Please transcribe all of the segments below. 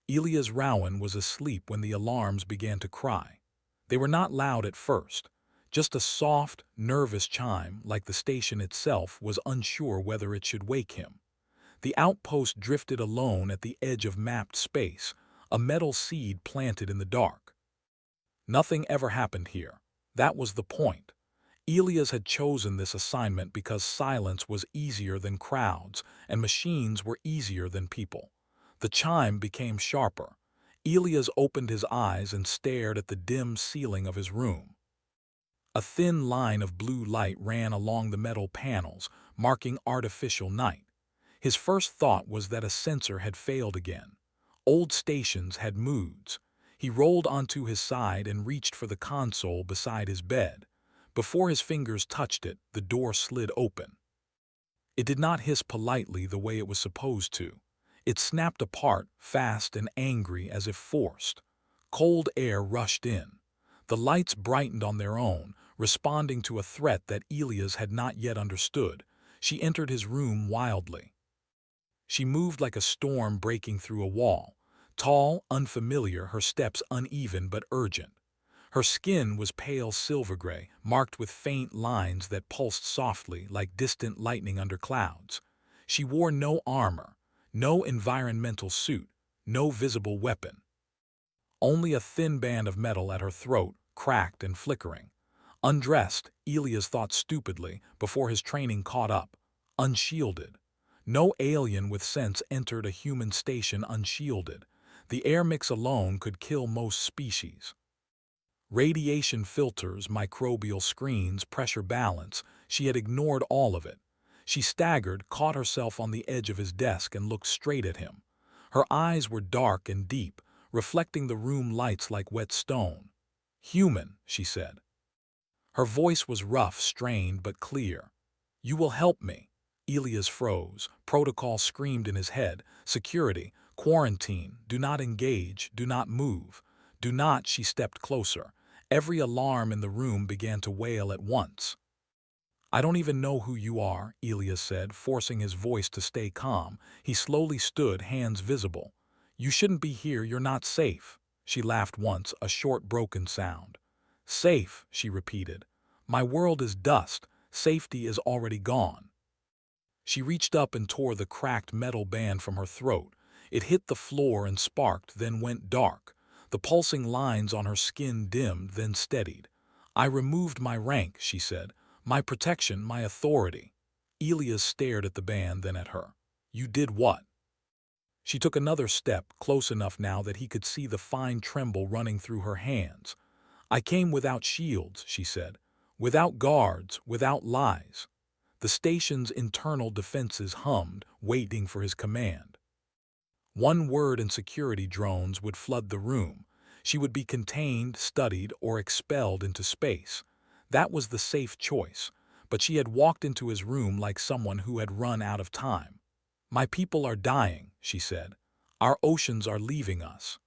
Elias Rowan was asleep when the alarms began to cry. They were not loud at first, just a soft, nervous chime like the station itself was unsure whether it should wake him. The outpost drifted alone at the edge of mapped space, a metal seed planted in the dark. Nothing ever happened here. That was the point. Elias had chosen this assignment because silence was easier than crowds, and machines were easier than people. The chime became sharper. Elias opened his eyes and stared at the dim ceiling of his room. A thin line of blue light ran along the metal panels, marking artificial night. His first thought was that a sensor had failed again. Old stations had moods. He rolled onto his side and reached for the console beside his bed. Before his fingers touched it, the door slid open. It did not hiss politely the way it was supposed to. It snapped apart, fast and angry as if forced. Cold air rushed in. The lights brightened on their own, responding to a threat that Elias had not yet understood. She entered his room wildly. She moved like a storm breaking through a wall. Tall, unfamiliar, her steps uneven but urgent. Her skin was pale silver gray, marked with faint lines that pulsed softly like distant lightning under clouds. She wore no armor, no environmental suit, no visible weapon. Only a thin band of metal at her throat, cracked and flickering. Undressed, Elias thought stupidly before his training caught up. Unshielded. No alien with sense entered a human station unshielded. The air mix alone could kill most species. Radiation filters, microbial screens, pressure balance, she had ignored all of it. She staggered, caught herself on the edge of his desk and looked straight at him. Her eyes were dark and deep, reflecting the room lights like wet stone. "Human," she said. Her voice was rough, strained, but clear. "You will help me." Elias froze. Protocol screamed in his head. Security, quarantine, do not engage, do not move. Do not, she stepped closer. Every alarm in the room began to wail at once. "I don't even know who you are," Elias said, forcing his voice to stay calm. He slowly stood, hands visible. "You shouldn't be here, you're not safe." She laughed once, a short broken sound. "Safe," she repeated. "My world is dust. Safety is already gone." She reached up and tore the cracked metal band from her throat. It hit the floor and sparked, then went dark. The pulsing lines on her skin dimmed, then steadied. "I removed my rank," she said. "My protection, my authority." Elias stared at the band, then at her. "You did what?" She took another step, close enough now that he could see the fine tremble running through her hands. "I came without shields," she said. "Without guards, without lies." The station's internal defenses hummed, waiting for his command. One word and security drones would flood the room. She would be contained, studied, or expelled into space. That was the safe choice, but she had walked into his room like someone who had run out of time. "My people are dying," she said. "Our oceans are leaving us.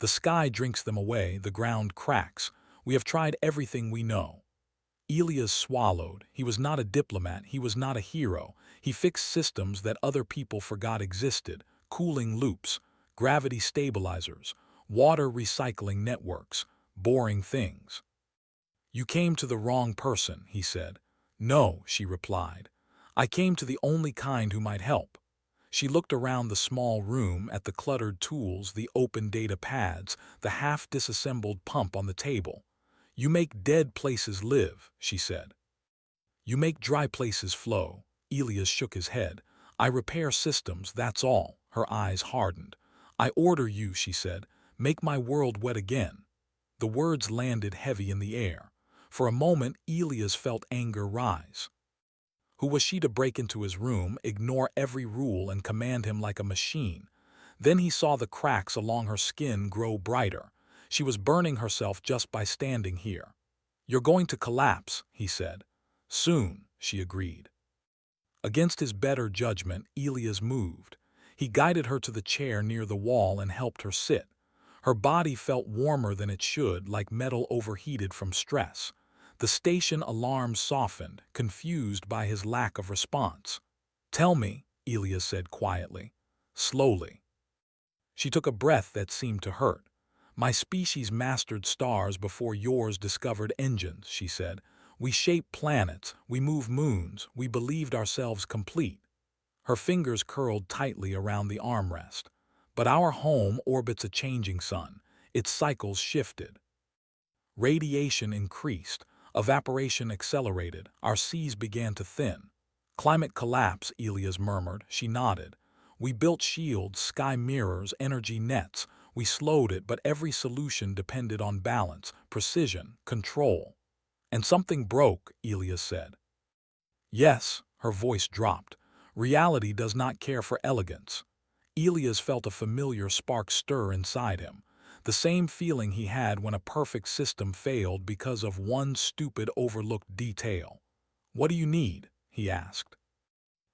The sky drinks them away, the ground cracks. We have tried everything we know." Elias swallowed. He was not a diplomat, he was not a hero. He fixed systems that other people forgot existed. Cooling loops, gravity stabilizers, water recycling networks, boring things. "You came to the wrong person," he said. "No," she replied. "I came to the only kind who might help." She looked around the small room at the cluttered tools, the open data pads, the half-disassembled pump on the table. "You make dead places live," she said. "You make dry places flow." Elias shook his head. "I repair systems, that's all." Her eyes hardened. "I order you," she said. "Make my world wet again." The words landed heavy in the air. For a moment, Elias felt anger rise. Who was she to break into his room, ignore every rule, and command him like a machine? Then he saw the cracks along her skin grow brighter. She was burning herself just by standing here. "You're going to collapse," he said. "Soon," she agreed. Against his better judgment, Elias moved. He guided her to the chair near the wall and helped her sit. Her body felt warmer than it should, like metal overheated from stress. The station alarm softened, confused by his lack of response. "Tell me," Elias said quietly. Slowly. She took a breath that seemed to hurt. My species mastered stars before yours discovered engines, she said. We shape planets, we move moons, we believed ourselves complete. Her fingers curled tightly around the armrest. But our home orbits a changing sun. Its cycles shifted. Radiation increased. Evaporation accelerated. Our seas began to thin. Climate collapse, Elias murmured. She nodded. We built shields, sky mirrors, energy nets. We slowed it, but every solution depended on balance, precision, control. And something broke, Elias said. Yes, her voice dropped. Reality does not care for elegance. Elias felt a familiar spark stir inside him, the same feeling he had when a perfect system failed because of one stupid overlooked detail. What do you need? He asked.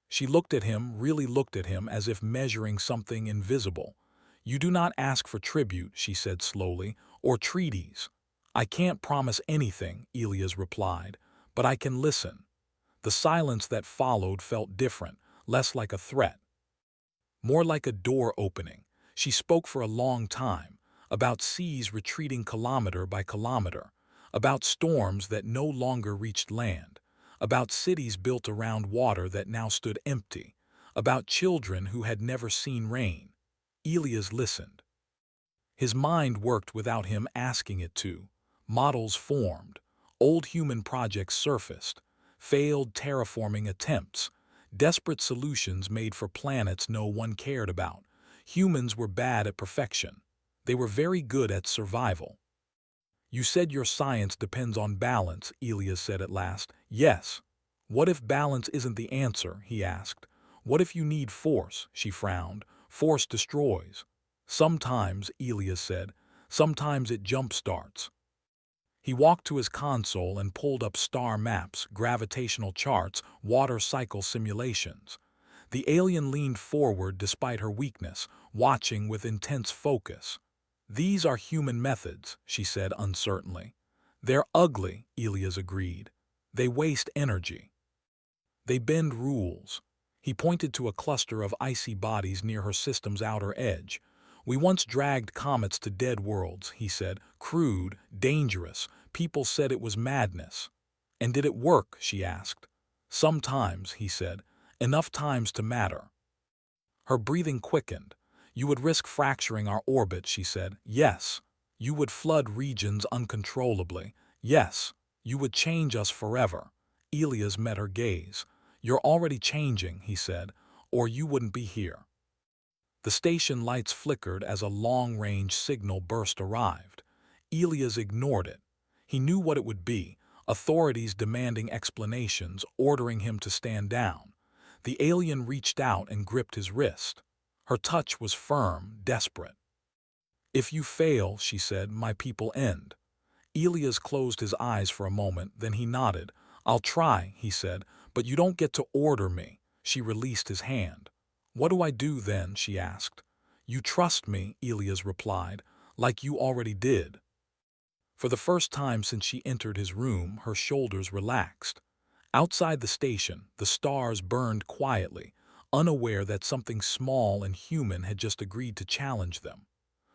She looked at him, really looked at him as if measuring something invisible. You do not ask for tribute, she said slowly, or treaties. I can't promise anything, Elias replied, but I can listen. The silence that followed felt different, less like a threat, more like a door opening. She spoke for a long time, about seas retreating kilometer by kilometer, about storms that no longer reached land, about cities built around water that now stood empty, about children who had never seen rain. Elias listened. His mind worked without him asking it to. Models formed. Old human projects surfaced. Failed terraforming attempts. Desperate solutions made for planets no one cared about. Humans were bad at perfection. They were very good at survival. You said your science depends on balance, Elias said at last. Yes. What if balance isn't the answer? He asked. What if you need force? She frowned. Force destroys. Sometimes, Elias said. Sometimes it jump-starts. He walked to his console and pulled up star maps, gravitational charts, water cycle simulations. The alien leaned forward despite her weakness, watching with intense focus. These are human methods, she said uncertainly. They're ugly, Elias agreed. They waste energy. They bend rules. He pointed to a cluster of icy bodies near her system's outer edge. We once dragged comets to dead worlds, he said. Crude, dangerous. People said it was madness. And did it work? She asked. Sometimes, he said. Enough times to matter. Her breathing quickened. You would risk fracturing our orbit, she said. Yes. You would flood regions uncontrollably. Yes. You would change us forever. Elias met her gaze. You're already changing, he said, or you wouldn't be here. The station lights flickered as a long-range signal burst arrived. Elias ignored it. He knew what it would be, authorities demanding explanations, ordering him to stand down. The alien reached out and gripped his wrist. Her touch was firm, desperate. If you fail, she said, my people end. Elias closed his eyes for a moment, then he nodded. I'll try, he said, but you don't get to order me. She released his hand. What do I do then? She asked. You trust me, Elias replied, like you already did. For the first time since she entered his room, her shoulders relaxed. Outside the station, the stars burned quietly, unaware that something small and human had just agreed to challenge them.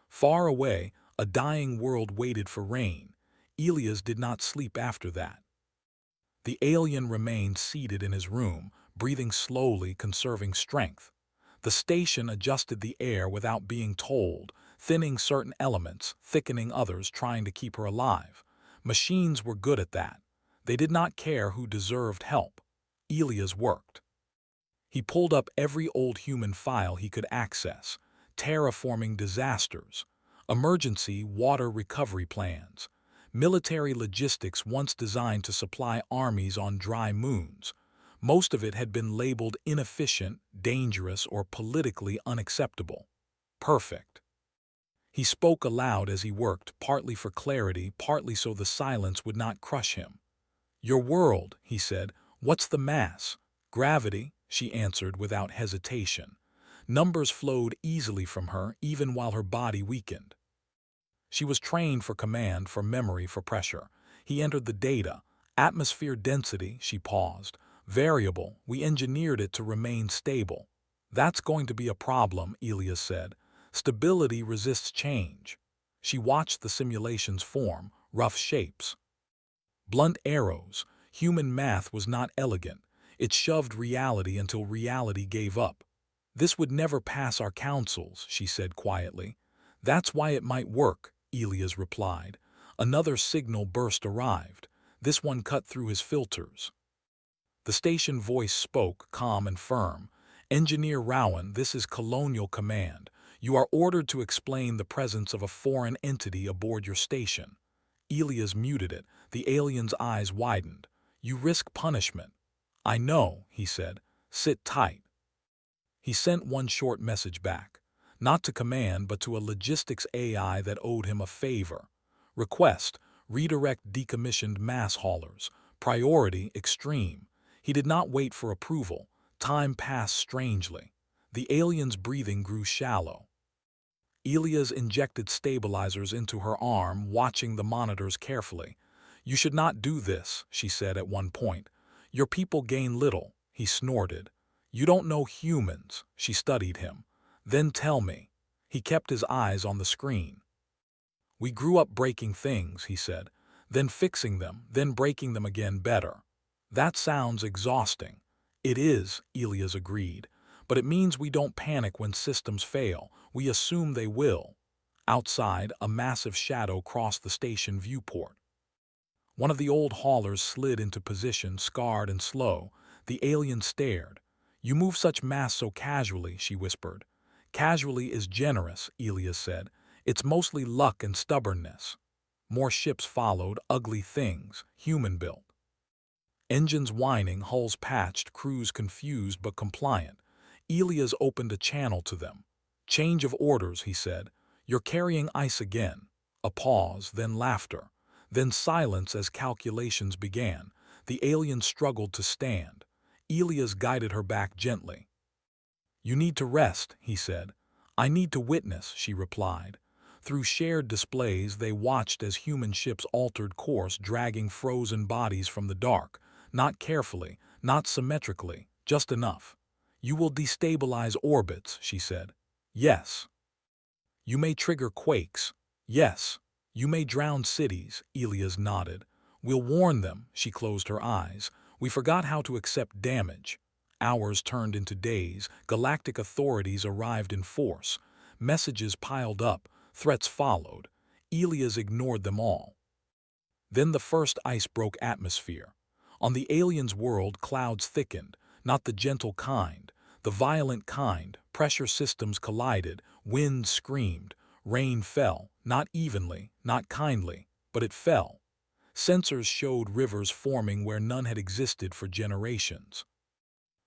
Far away, a dying world waited for rain. Elias did not sleep after that. The alien remained seated in his room, breathing slowly, conserving strength. The station adjusted the air without being told, thinning certain elements, thickening others, trying to keep her alive. Machines were good at that. They did not care who deserved help. Elias worked. He pulled up every old human file he could access. Terraforming disasters. Emergency water recovery plans. Military logistics once designed to supply armies on dry moons. Most of it had been labeled inefficient, dangerous, or politically unacceptable. Perfect. He spoke aloud as he worked, partly for clarity, partly so the silence would not crush him. Your world, he said, what's the mass? Gravity, she answered without hesitation. Numbers flowed easily from her, even while her body weakened. She was trained for command, for memory, for pressure. He entered the data. Atmosphere density, she paused. Variable, we engineered it to remain stable. That's going to be a problem, Elias said. Stability resists change. She watched the simulations form, rough shapes. Blunt arrows. Human math was not elegant. It shoved reality until reality gave up. This would never pass our councils, she said quietly. That's why it might work, Elias replied. Another signal burst arrived. This one cut through his filters. The station voice spoke, calm and firm. Engineer Rowan, this is Colonial Command. You are ordered to explain the presence of a foreign entity aboard your station. Elias muted it. The alien's eyes widened. You risk punishment. I know, he said. Sit tight. He sent one short message back. Not to command, but to a logistics AI that owed him a favor. Request, redirect decommissioned mass haulers. Priority, extreme. He did not wait for approval. Time passed strangely. The alien's breathing grew shallow. Elias injected stabilizers into her arm, watching the monitors carefully. You should not do this, she said at one point. Your people gain little, he snorted. You don't know humans, she studied him. Then tell me. He kept his eyes on the screen. We grew up breaking things, he said, then fixing them, then breaking them again better. That sounds exhausting. It is, Elias agreed. But it means we don't panic when systems fail. We assume they will. Outside, a massive shadow crossed the station viewport. One of the old haulers slid into position, scarred and slow. The alien stared. You move such mass so casually, she whispered. Casually is generous, Elias said. It's mostly luck and stubbornness. More ships followed, ugly things, human-built. Engines whining, hulls patched, crews confused but compliant. Elias opened a channel to them. Change of orders, he said. You're carrying ice again. A pause, then laughter. Then silence as calculations began. The alien struggled to stand. Elias guided her back gently. You need to rest, he said. I need to witness, she replied. Through shared displays, they watched as human ships altered course, dragging frozen bodies from the dark. Not carefully, not symmetrically, just enough. You will destabilize orbits, she said. Yes. You may trigger quakes. Yes. You may drown cities, Elias nodded. We'll warn them, she closed her eyes. We forgot how to accept damage. Hours turned into days. Galactic authorities arrived in force. Messages piled up. Threats followed. Elias ignored them all. Then the first ice broke atmosphere. On the aliens' world, clouds thickened, not the gentle kind, the violent kind. Pressure systems collided, wind screamed, rain fell, not evenly, not kindly, but it fell. Sensors showed rivers forming where none had existed for generations.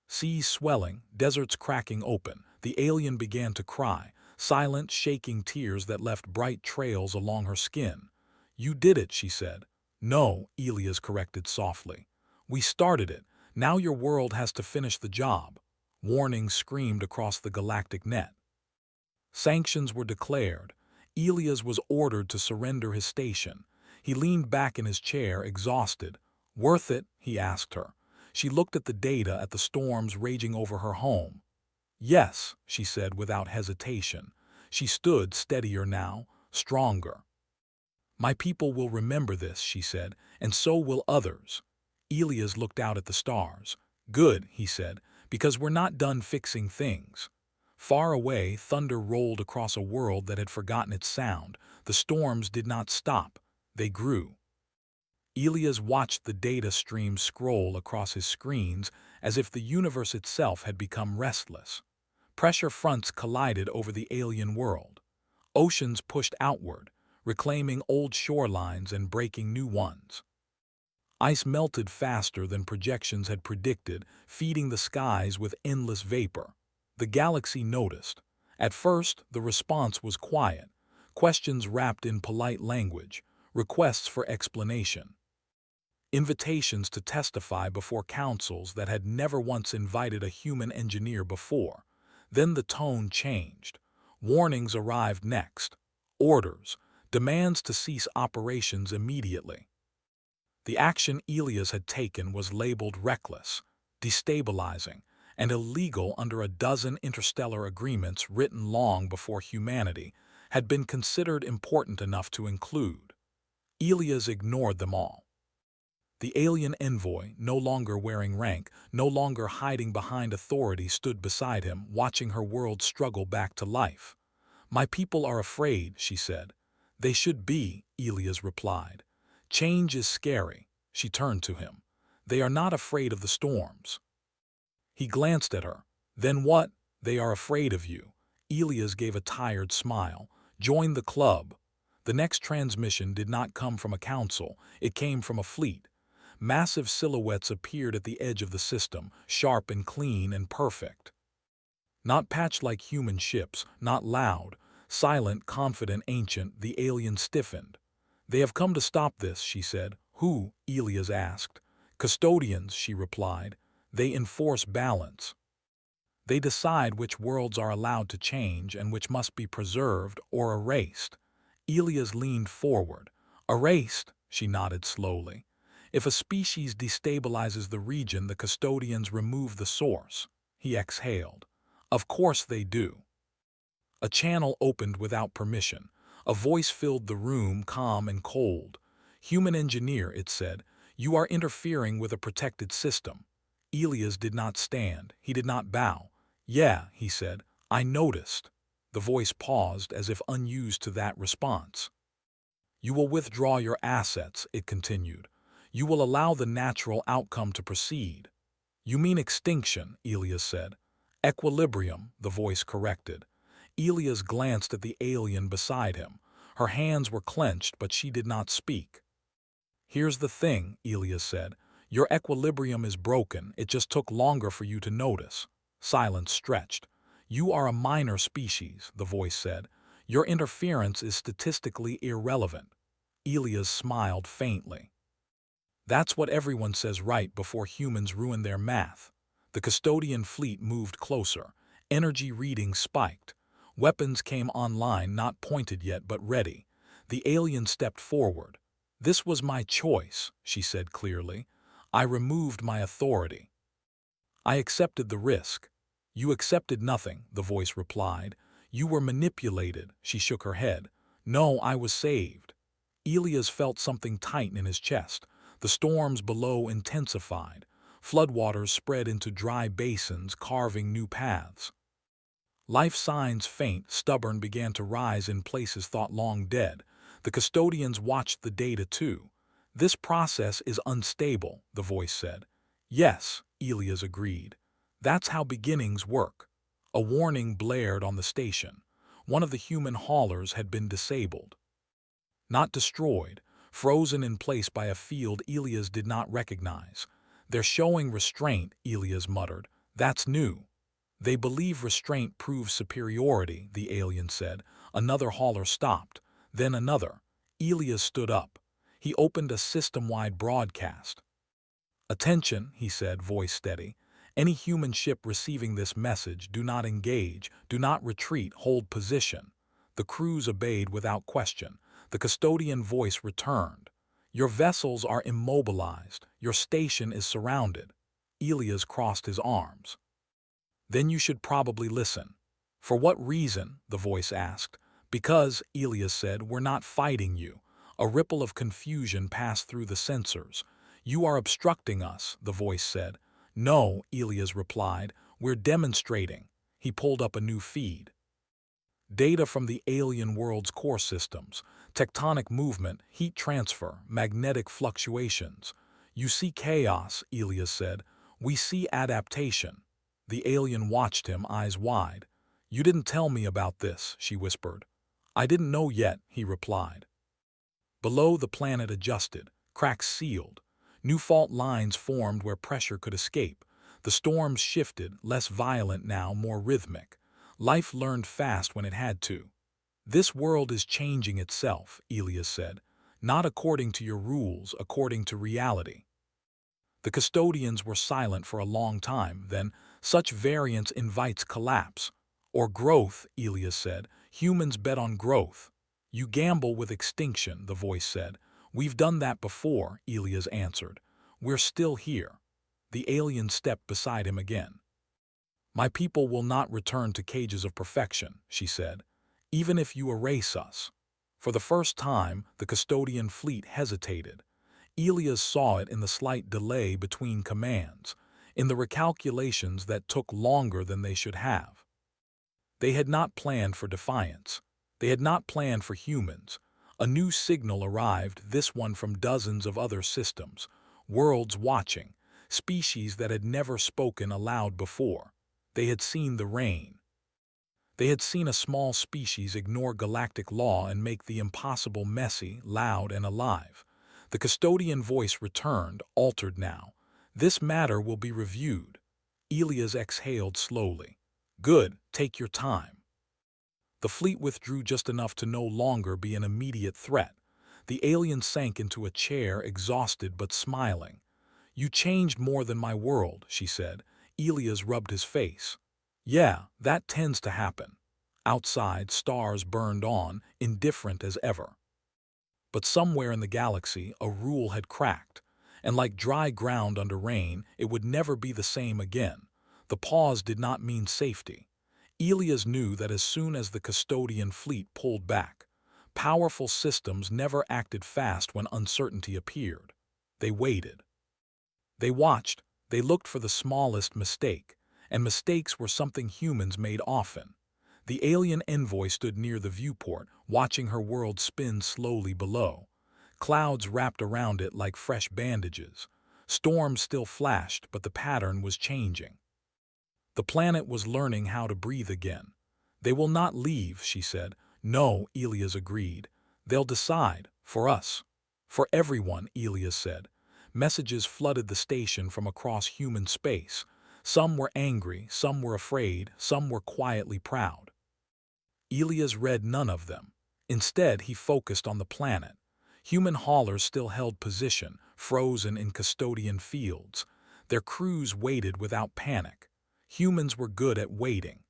Seas swelling, deserts cracking open. The alien began to cry, silent, shaking tears that left bright trails along her skin. You did it, she said. No, Elias corrected softly. We started it. Now your world has to finish the job. Warnings screamed across the galactic net. Sanctions were declared. Elias was ordered to surrender his station. He leaned back in his chair, exhausted. Worth it? He asked her. She looked at the data, at the storms raging over her home. Yes, she said without hesitation. She stood steadier now, stronger. My people will remember this, she said, and so will others. Elias looked out at the stars. Good, he said, because we're not done fixing things. Far away, thunder rolled across a world that had forgotten its sound. The storms did not stop. They grew. Elias watched the data stream scroll across his screens as if the universe itself had become restless. Pressure fronts collided over the alien world. Oceans pushed outward, reclaiming old shorelines and breaking new ones. Ice melted faster than projections had predicted, feeding the skies with endless vapor. The galaxy noticed. At first, the response was quiet, questions wrapped in polite language, requests for explanation. Invitations to testify before councils that had never once invited a human engineer before. Then the tone changed. Warnings arrived next. Orders, demands to cease operations immediately. The action Elias had taken was labeled reckless, destabilizing, and illegal under a dozen interstellar agreements written long before humanity had been considered important enough to include. Elias ignored them all. The alien envoy, no longer wearing rank, no longer hiding behind authority, stood beside him, watching her world struggle back to life. "My people are afraid," she said. "They should be," Elias replied. "Change is scary." She turned to him. "They are not afraid of the storms." He glanced at her. "Then what? They are afraid of you." Elias gave a tired smile. "Join the club." The next transmission did not come from a council, it came from a fleet. Massive silhouettes appeared at the edge of the system, sharp and clean and perfect. Not patched like human ships, not loud, silent, confident, ancient. The alien stiffened. "They have come to stop this," she said. "Who?" Elias asked. "Custodians," she replied. "They enforce balance. They decide which worlds are allowed to change and which must be preserved or erased." Elias leaned forward. "Erased?" She nodded slowly. "If a species destabilizes the region, the custodians remove the source." He exhaled. "Of course they do." A channel opened without permission. A voice filled the room, calm and cold. "Human engineer," it said, "you are interfering with a protected system." Elias did not stand. He did not bow. "Yeah," he said, "I noticed." The voice paused as if unused to that response. "You will withdraw your assets," it continued. "You will allow the natural outcome to proceed." "You mean extinction," Elias said. "Equilibrium," the voice corrected. Elias glanced at the alien beside him. Her hands were clenched, but she did not speak. "Here's the thing," Elias said. "Your equilibrium is broken. It just took longer for you to notice." Silence stretched. "You are a minor species," the voice said. "Your interference is statistically irrelevant." Elias smiled faintly. "That's what everyone says right before humans ruin their math." The custodian fleet moved closer. Energy readings spiked. Weapons came online, not pointed yet, but ready. The alien stepped forward. "This was my choice," she said clearly. "I removed my authority. I accepted the risk." "You accepted nothing," the voice replied. "You were manipulated." She shook her head. "No, I was saved." Elias felt something tighten in his chest. The storms below intensified. Floodwaters spread into dry basins, carving new paths. Life signs, faint, stubborn, began to rise in places thought long dead. The custodians watched the data too. "This process is unstable," the voice said. "Yes," Elias agreed. "That's how beginnings work." A warning blared on the station. One of the human haulers had been disabled. Not destroyed, frozen in place by a field Elias did not recognize. "They're showing restraint," Elias muttered. "That's new." "They believe restraint proves superiority," the alien said. Another hauler stopped. Then another. Elias stood up. He opened a system-wide broadcast. "Attention," he said, voice steady. "Any human ship receiving this message, do not engage, do not retreat, hold position." The crews obeyed without question. The custodian voice returned. "Your vessels are immobilized. Your station is surrounded." Elias crossed his arms. "Then you should probably listen." "For what reason?" the voice asked. "Because," Elias said, "we're not fighting you." A ripple of confusion passed through the sensors. "You are obstructing us," the voice said. "No," Elias replied, "we're demonstrating." He pulled up a new feed. Data from the alien world's core systems, tectonic movement, heat transfer, magnetic fluctuations. "You see chaos," Elias said. "We see adaptation." The alien watched him, eyes wide. "You didn't tell me about this," she whispered. "I didn't know yet," he replied. Below, the planet adjusted. Cracks sealed. New fault lines formed where pressure could escape. The storms shifted, less violent now, more rhythmic. Life learned fast when it had to. "This world is changing itself," Elias said. "Not according to your rules, according to reality." The custodians were silent for a long time. Then, "Such variance invites collapse." "Or growth," Elias said. "Humans bet on growth." "You gamble with extinction," the voice said. "We've done that before," Elias answered. "We're still here." The alien stepped beside him again. My people will not return to cages of perfection, she said, even if you erase us. For the first time, the custodian fleet hesitated. Elias saw it in the slight delay between commands, in the recalculations that took longer than they should have. They had not planned for defiance. They had not planned for humans. A new signal arrived, this one from dozens of other systems, worlds watching, species that had never spoken aloud before. They had seen the rain. They had seen a small species ignore galactic law and make the impossible messy, loud, and alive. The custodian voice returned, altered now. This matter will be reviewed. Elias exhaled slowly. Good, take your time. The fleet withdrew just enough to no longer be an immediate threat. The alien sank into a chair, exhausted but smiling. You changed more than my world, she said. Elias rubbed his face. Yeah, that tends to happen. Outside, stars burned on, indifferent as ever. But somewhere in the galaxy, a rule had cracked, and like dry ground under rain, it would never be the same again. The pause did not mean safety. Elias knew that as soon as the custodian fleet pulled back, powerful systems never acted fast when uncertainty appeared. They waited. They watched, they looked for the smallest mistake, and mistakes were something humans made often. The alien envoy stood near the viewport, watching her world spin slowly below. Clouds wrapped around it like fresh bandages. Storms still flashed, but the pattern was changing. The planet was learning how to breathe again. They will not leave, she said. No, Elias agreed. They'll decide, for us. For everyone, Elias said. Messages flooded the station from across human space. Some were angry, some were afraid, some were quietly proud. Elias read none of them. Instead, he focused on the planet. Human haulers still held position, frozen in custodian fields. Their crews waited without panic. Humans were good at waiting.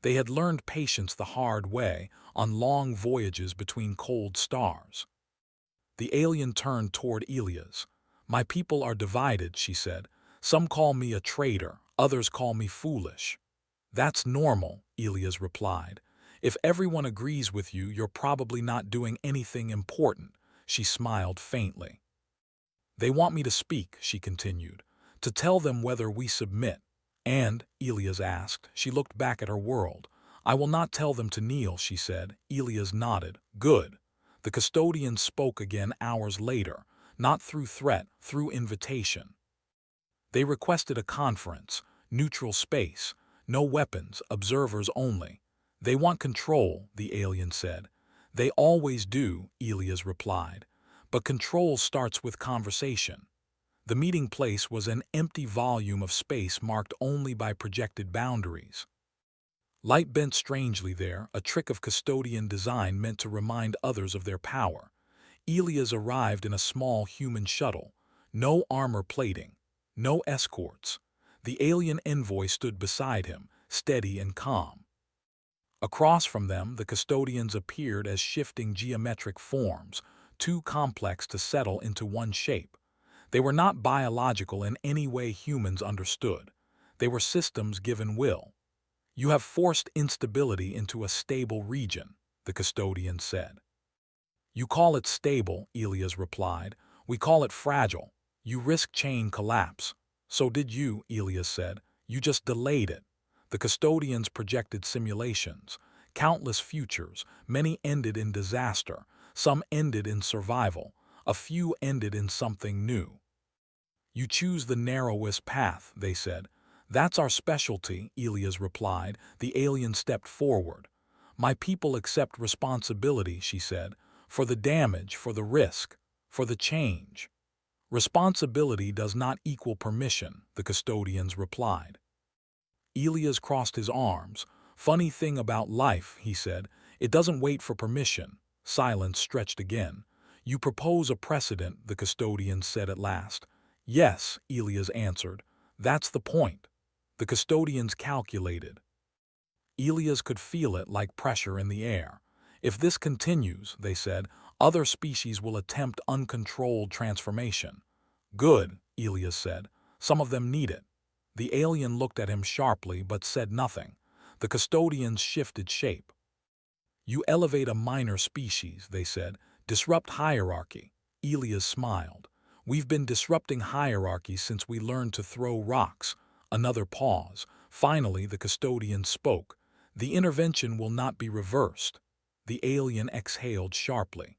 They had learned patience the hard way, on long voyages between cold stars. The alien turned toward Elias. My people are divided, she said. Some call me a traitor, others call me foolish. That's normal, Elias replied. If everyone agrees with you, you're probably not doing anything important, she smiled faintly. They want me to speak, she continued, to tell them whether we submit. And, Elias asked, she looked back at her world. I will not tell them to kneel, she said. Elias nodded. Good. The custodian spoke again hours later, not through threat, through invitation. They requested a conference, neutral space, no weapons, observers only. They want control, the alien said. They always do, Elias replied. But control starts with conversation. The meeting place was an empty volume of space marked only by projected boundaries. Light bent strangely there, a trick of custodian design meant to remind others of their power. Elias arrived in a small human shuttle. No armor plating. No escorts. The alien envoy stood beside him, steady and calm. Across from them, the custodians appeared as shifting geometric forms, too complex to settle into one shape. They were not biological in any way humans understood. They were systems given will. You have forced instability into a stable region, the custodian said. You call it stable, Elias replied. We call it fragile. You risk chain collapse. So did you, Elias said. You just delayed it. The custodians projected simulations. Countless futures, many ended in disaster, some ended in survival, a few ended in something new. You choose the narrowest path, they said. That's our specialty, Elias replied. The alien stepped forward. My people accept responsibility, she said, for the damage, for the risk, for the change. Responsibility does not equal permission, the custodians replied. Elias crossed his arms. Funny thing about life, he said, it doesn't wait for permission. Silence stretched again. You propose a precedent, the custodian said at last. Yes, Elias answered. That's the point. The custodians calculated. Elias could feel it like pressure in the air. If this continues, they said, other species will attempt uncontrolled transformation. Good, Elias said. Some of them need it. The alien looked at him sharply but said nothing. The custodians shifted shape. You elevate a minor species, they said. Disrupt hierarchy. Elias smiled. We've been disrupting hierarchy since we learned to throw rocks. Another pause. Finally, the custodian spoke. The intervention will not be reversed. The alien exhaled sharply.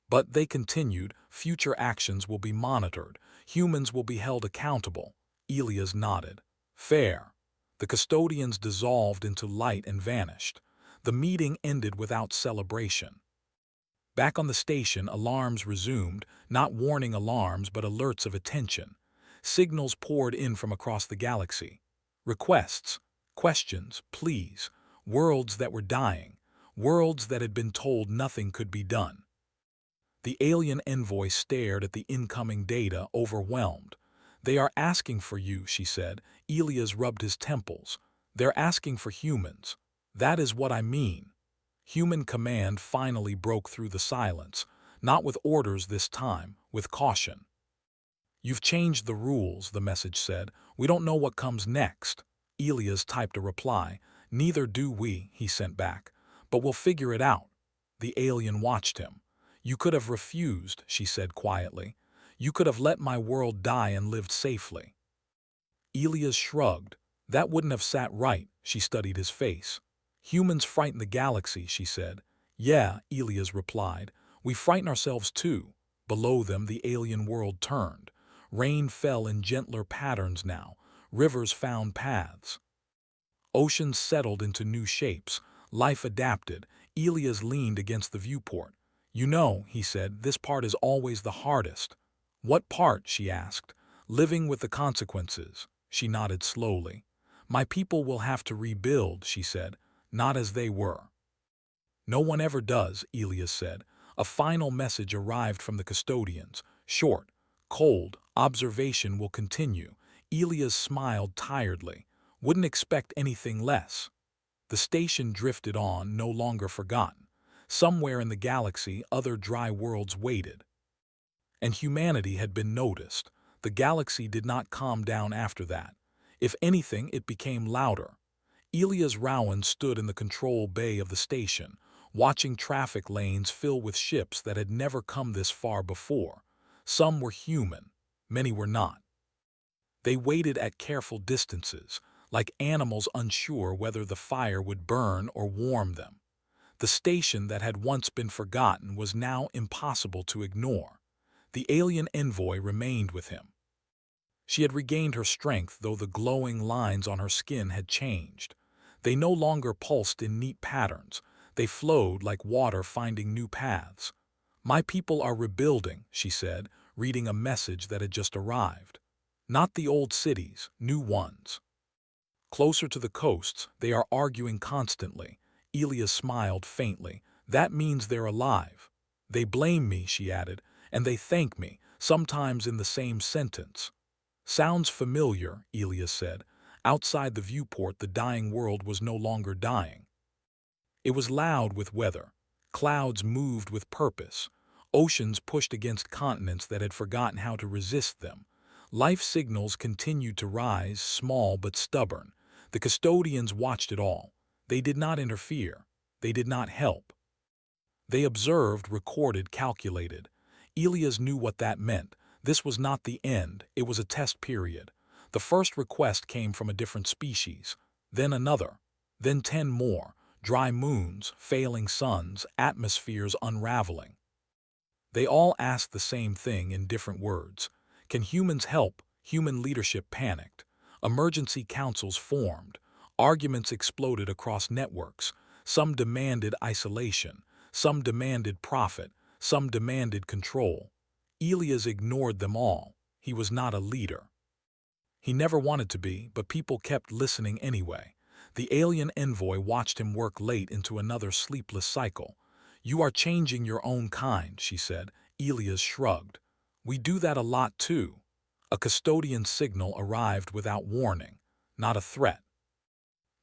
But they continued, future actions will be monitored. Humans will be held accountable. Elias nodded. Fair. The custodians dissolved into light and vanished. The meeting ended without celebration. Back on the station, alarms resumed, not warning alarms but alerts of attention. Signals poured in from across the galaxy. Requests, questions, pleas, worlds that were dying, worlds that had been told nothing could be done. The alien envoy stared at the incoming data, overwhelmed. They are asking for you, she said. Elias rubbed his temples. They're asking for humans. That is what I mean. Human command finally broke through the silence, not with orders this time, with caution. You've changed the rules, the message said. We don't know what comes next. Elias typed a reply. Neither do we, he sent back. But we'll figure it out. The alien watched him. You could have refused, she said quietly. You could have let my world die and lived safely. Elias shrugged. That wouldn't have sat right, she studied his face. Humans frighten the galaxy, she said. Yeah, Elias replied. We frighten ourselves too. Below them, the alien world turned. Rain fell in gentler patterns now. Rivers found paths. Oceans settled into new shapes. Life adapted. Elias leaned against the viewport. You know, he said, this part is always the hardest. What part? She asked. Living with the consequences. She nodded slowly. My people will have to rebuild, she said, not as they were. No one ever does, Elias said. A final message arrived from the custodians. Short, cold, observation will continue. Elias smiled tiredly. Wouldn't expect anything less. The station drifted on, no longer forgotten. Somewhere in the galaxy, other dry worlds waited. And humanity had been noticed. The galaxy did not calm down after that. If anything, it became louder. Elias Rowan stood in the control bay of the station, watching traffic lanes fill with ships that had never come this far before. Some were human, many were not. They waited at careful distances, like animals unsure whether the fire would burn or warm them. The station that had once been forgotten was now impossible to ignore. The alien envoy remained with him. She had regained her strength, though the glowing lines on her skin had changed. They no longer pulsed in neat patterns. They flowed like water finding new paths. My people are rebuilding, she said, reading a message that had just arrived. Not the old cities, new ones. Closer to the coasts, they are arguing constantly. Elias smiled faintly. That means they're alive. They blame me, she added, and they thank me, sometimes in the same sentence. Sounds familiar, Elias said. Outside the viewport, the dying world was no longer dying. It was loud with weather. Clouds moved with purpose. Oceans pushed against continents that had forgotten how to resist them. Life signals continued to rise, small but stubborn. The custodians watched it all. They did not interfere. They did not help. They observed, recorded, calculated. Elias knew what that meant. This was not the end, it was a test period. The first request came from a different species, then another, then 10 more, dry moons, failing suns, atmospheres unraveling. They all asked the same thing in different words. Can humans help? Human leadership panicked. Emergency councils formed. Arguments exploded across networks. Some demanded isolation. Some demanded profit. Some demanded control. Elias ignored them all. He was not a leader. He never wanted to be, but people kept listening anyway. The alien envoy watched him work late into another sleepless cycle. You are changing your own kind, she said. Elias shrugged. We do that a lot too. A custodian signal arrived without warning. Not a threat.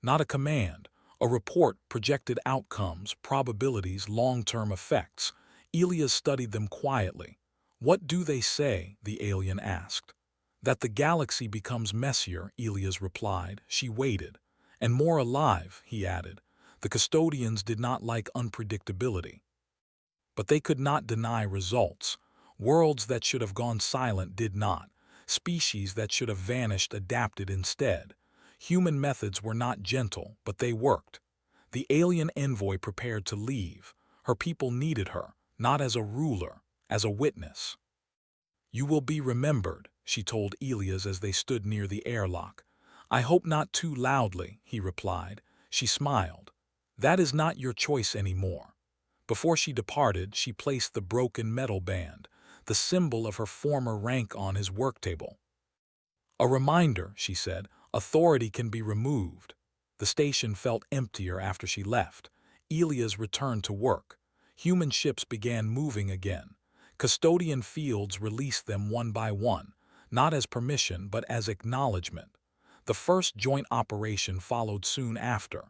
Not a command. A report projected outcomes, probabilities, long-term effects. Elias studied them quietly. What do they say? The alien asked. That the galaxy becomes messier, Elias replied. She waited. And more alive, he added. The custodians did not like unpredictability. But they could not deny results. Worlds that should have gone silent did not. Species that should have vanished adapted instead. Human methods were not gentle, but they worked. The alien envoy prepared to leave. Her people needed her, not as a ruler, as a witness. You will be remembered, she told Elias as they stood near the airlock. I hope not too loudly, he replied. She smiled. That is not your choice anymore. Before she departed, she placed the broken metal band, the symbol of her former rank, on his work table. A reminder, she said, authority can be removed. The station felt emptier after she left. Elias returned to work. Human ships began moving again. Custodian fields released them one by one, not as permission but as acknowledgement. The first joint operation followed soon after.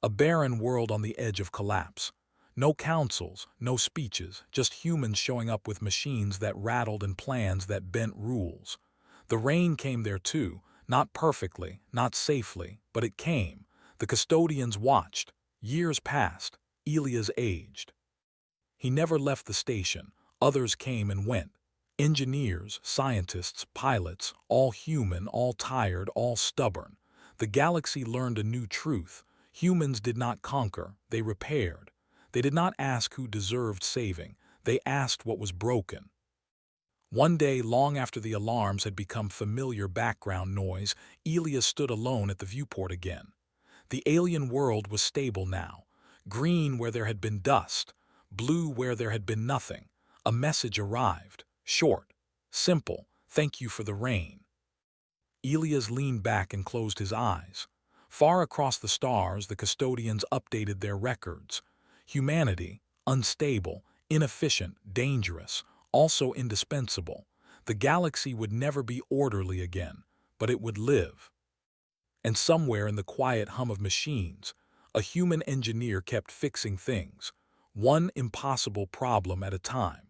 A barren world on the edge of collapse. No councils, no speeches, just humans showing up with machines that rattled and plans that bent rules. The rain came there too, not perfectly, not safely, but it came. The custodians watched. Years passed. Elias aged. He never left the station. Others came and went. Engineers, scientists, pilots, all human, all tired, all stubborn. The galaxy learned a new truth. Humans did not conquer, they repaired. They did not ask who deserved saving, they asked what was broken. One day, long after the alarms had become familiar background noise, Elias stood alone at the viewport again. The alien world was stable now. Green where there had been dust, blue where there had been nothing. A message arrived, short, simple, thank you for the rain. Elias leaned back and closed his eyes. Far across the stars, the custodians updated their records. Humanity, unstable, inefficient, dangerous, also indispensable. The galaxy would never be orderly again, but it would live. And somewhere in the quiet hum of machines, a human engineer kept fixing things, one impossible problem at a time.